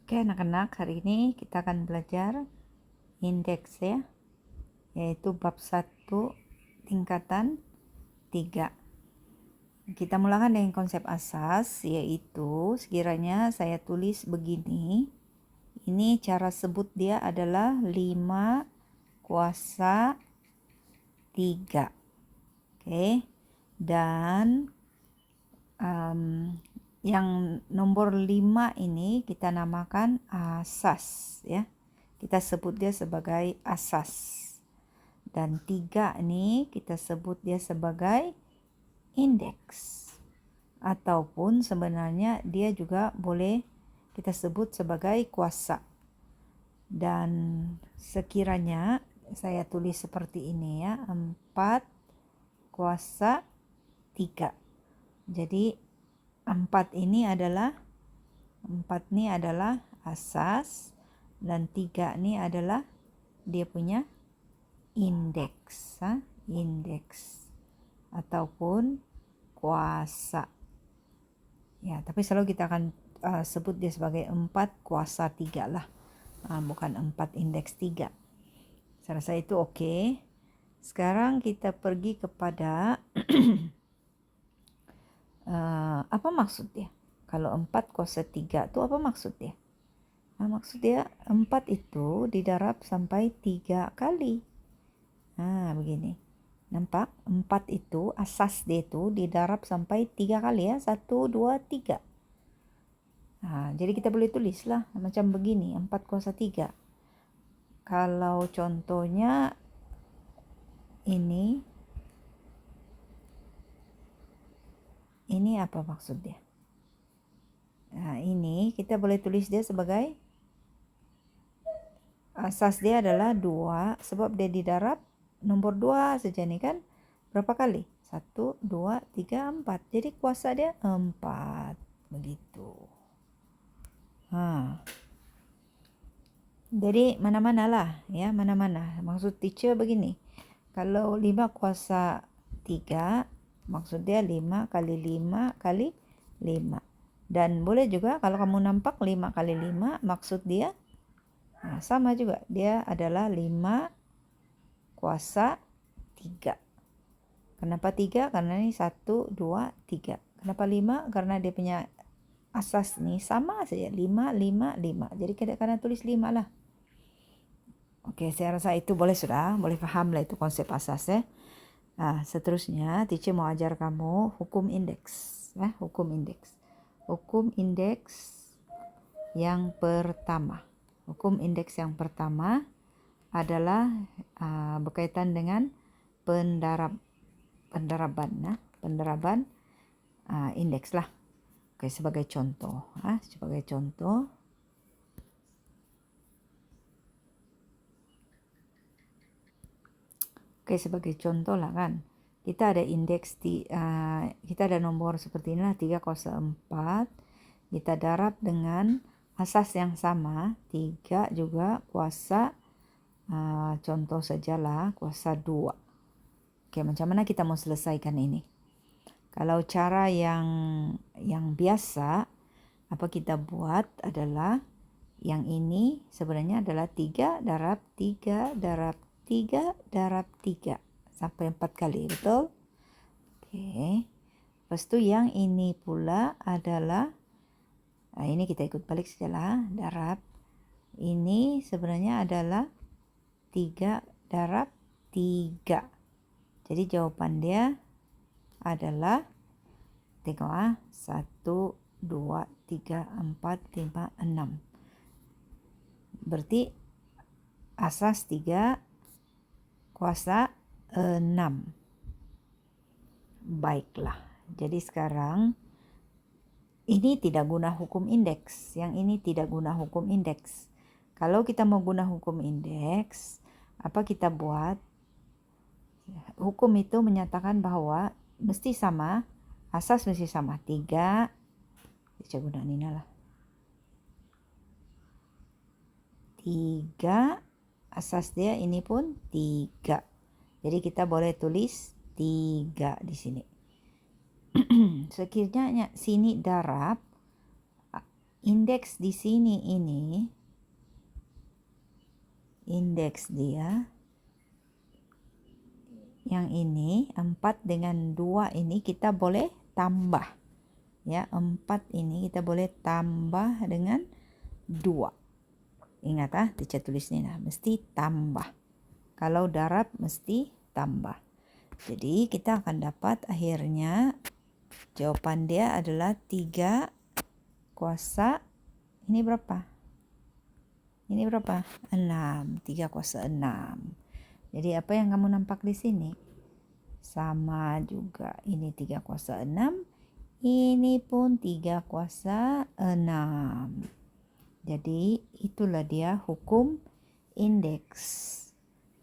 Oke anak-anak, hari ini kita akan belajar indeks ya, yaitu bab 1 tingkatan 3. Kita mulakan dengan konsep asas, yaitu sekiranya saya tulis begini, ini cara sebut dia adalah 5 kuasa 3. Oke, dan yang nomor 5 ini kita namakan asas ya. Kita sebut dia sebagai asas. Dan 3 ini kita sebut dia sebagai indeks. Ataupun sebenarnya dia juga boleh kita sebut sebagai kuasa. Dan sekiranya saya tulis seperti ini ya, 4 kuasa 3. Jadi 4 ini adalah asas dan 3 ini adalah dia punya indeks, indeks ataupun kuasa. Ya, tapi selalu kita akan sebut dia sebagai 4 kuasa 3 lah. Bukan 4 indeks 3. Saya rasa itu oke. Sekarang kita pergi kepada apa maksud dia? Kalau 4 kuasa 3 itu apa maksud dia? Maksud dia 4 itu didarab sampai 3 kali. Begini. Nampak? 4 itu asas dia itu didarab sampai 3 kali ya. 1, 2, 3. Jadi kita boleh tulis lah macam begini. 4 kuasa 3. Kalau contohnya ini apa maksud dia? Ini kita boleh tulis dia sebagai asas dia adalah 2 sebab dia didarab nomor 2 saja nih kan. Berapa kali? 1, 2, 3, 4. Jadi kuasa dia 4. Begitu. Jadi mana-mana lah ya, mana-mana. Maksud teacher begini. Kalau 5 kuasa 3, maksud dia 5 kali 5 kali 5. Dan boleh juga kalau kamu nampak 5 kali 5, maksud dia sama juga. Dia adalah 5 kuasa 3. Kenapa 3? Karena ini 1, 2, 3. Kenapa 5? Karena dia punya asas nih sama saja. 5, 5, 5. Jadi kadang-kadang tulis 5 lah. Oke, saya rasa itu boleh sudah. Boleh paham lah itu konsep asas ya. Seterusnya teacher mau ajar kamu hukum indeks. Hukum indeks. Hukum indeks yang pertama. Hukum indeks yang pertama adalah berkaitan dengan pendaraban indeks lah. Oke, sebagai contoh. Sebagai contoh lah kan. Kita ada indeks kita ada nomor seperti inilah 3 kuasa 4. Kita darab dengan asas yang sama 3 juga kuasa contoh sajalah kuasa 2. Oke, macam mana kita mau selesaikan ini? Kalau cara yang biasa apa kita buat adalah yang ini sebenarnya adalah 3 darab 3 darab 3 darab 3 sampai 4 kali, betul? Oke. Lepas itu yang ini pula adalah ini kita ikut balik sajalah, darab. Ini sebenarnya adalah 3 darab 3. Jadi jawaban dia adalah tengok 1, 2, 3, 4, 5, 6. Berarti asas 3 kuasa 6. Baiklah. Jadi sekarang ini tidak guna hukum indeks. Yang ini tidak guna hukum indeks. Kalau kita mau guna hukum indeks, apa kita buat? Hukum itu menyatakan bahwa mesti sama, asas mesti sama. 3, saya guna ini lah. 3, asas dia ini pun 3. Jadi kita boleh tulis 3 di sini. Sekiranya sini darab, indeks di sini ini, indeks dia yang ini 4 dengan 2 ini kita boleh tambah. Ya, 4 ini kita boleh tambah dengan 2. Ingat teacher tulis ini mesti tambah. Kalau darab mesti tambah. Jadi kita akan dapat akhirnya jawaban dia adalah 3 kuasa ini berapa? Ini berapa? 6. 3 kuasa 6. Jadi apa yang kamu nampak di sini? Sama juga. Ini 3 kuasa 6. Ini pun 3 kuasa 6. Jadi itulah dia hukum indeks.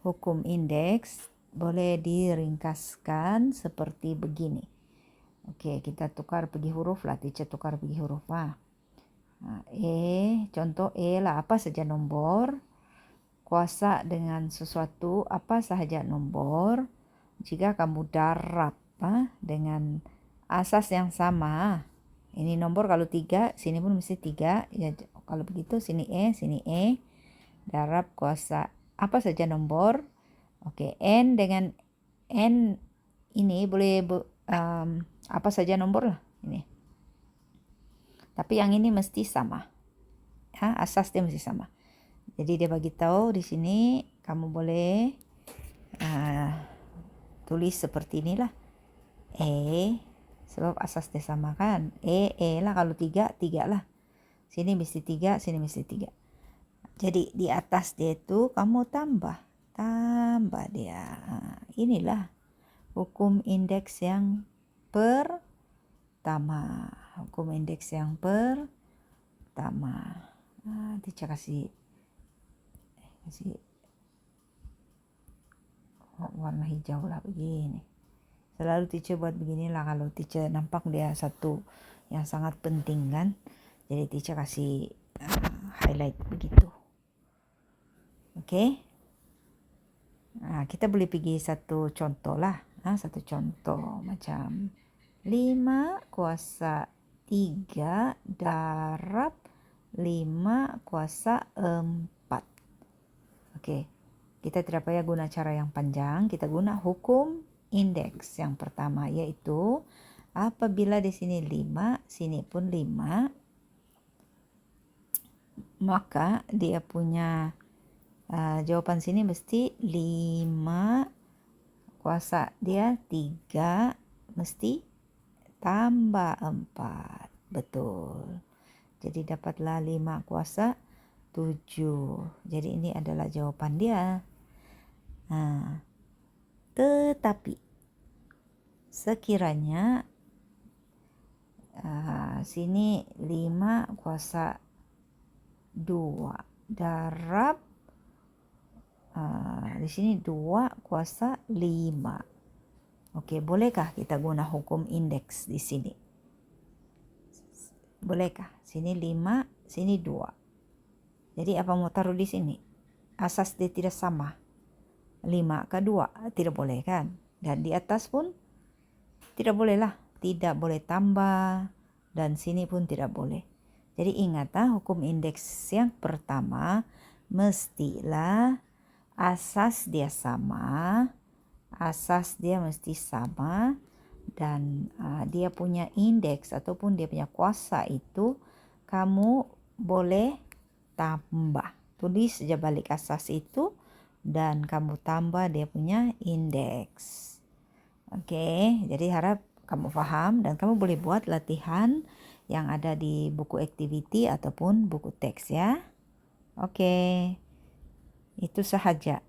Hukum indeks boleh diringkaskan seperti begini. Oke, kita tukar pergi huruf lah. Teacher tukar pergi huruf. Contoh lah apa saja nomor. Kuasa dengan sesuatu apa sahaja nomor. Jika kamu darab dengan asas yang sama. Ini nomor kalau 3, sini pun mesti 3. Ya, kalau begitu sini E. Darab kuasa apa saja nomor. Oke, N dengan N ini boleh apa saja nomor lah ini. Tapi yang ini mesti sama. Asas dia mesti sama. Jadi dia bagi tahu di sini kamu boleh tulis seperti inilah. Sebab asas dia sama kan. Lah kalau 3 lah. Sini mesti 3, sini mesti 3. Jadi di atas dia itu kamu tambah dia. Inilah hukum indeks yang pertama. Hukum indeks yang pertama. Teacher kasih warna hijau lah begini. Selalu teacher buat beginilah kalau teacher nampak dia satu yang sangat penting kan. Jadi teacher kasih highlight begitu. Oke. Kita boleh pergi satu contoh lah. Satu contoh macam 5 kuasa 3 darab 5 kuasa 4. Oke. Kita tidak payah guna cara yang panjang. Kita guna hukum indeks yang pertama, yaitu apabila di sini 5, sini pun 5, maka dia punya jawaban sini mesti 5 kuasa dia 3 mesti tambah 4. Betul. Jadi dapatlah 5 kuasa 7. Jadi ini adalah jawaban dia. Tetapi sekiranya sini 5 kuasa 2 darab di sini 2 kuasa 5. Oke, bolehkah kita guna hukum indeks di sini? Bolehkah? Sini 5, sini 2. Jadi apa mau taruh di sini? Asas dia tidak sama. 5 ke 2 tidak boleh kan? Dan di atas pun tidak boleh lah. Tidak boleh tambah. Dan sini pun tidak boleh. Jadi ingat hukum indeks yang pertama mestilah asas dia sama. Asas dia mesti sama. Dan dia punya indeks ataupun dia punya kuasa itu kamu boleh tambah. Tulis saja balik asas itu. Dan kamu tambah dia punya indeks. Oke, jadi harap kamu paham dan kamu boleh buat latihan yang ada di buku activity ataupun buku teks ya. Oke, itu sahaja.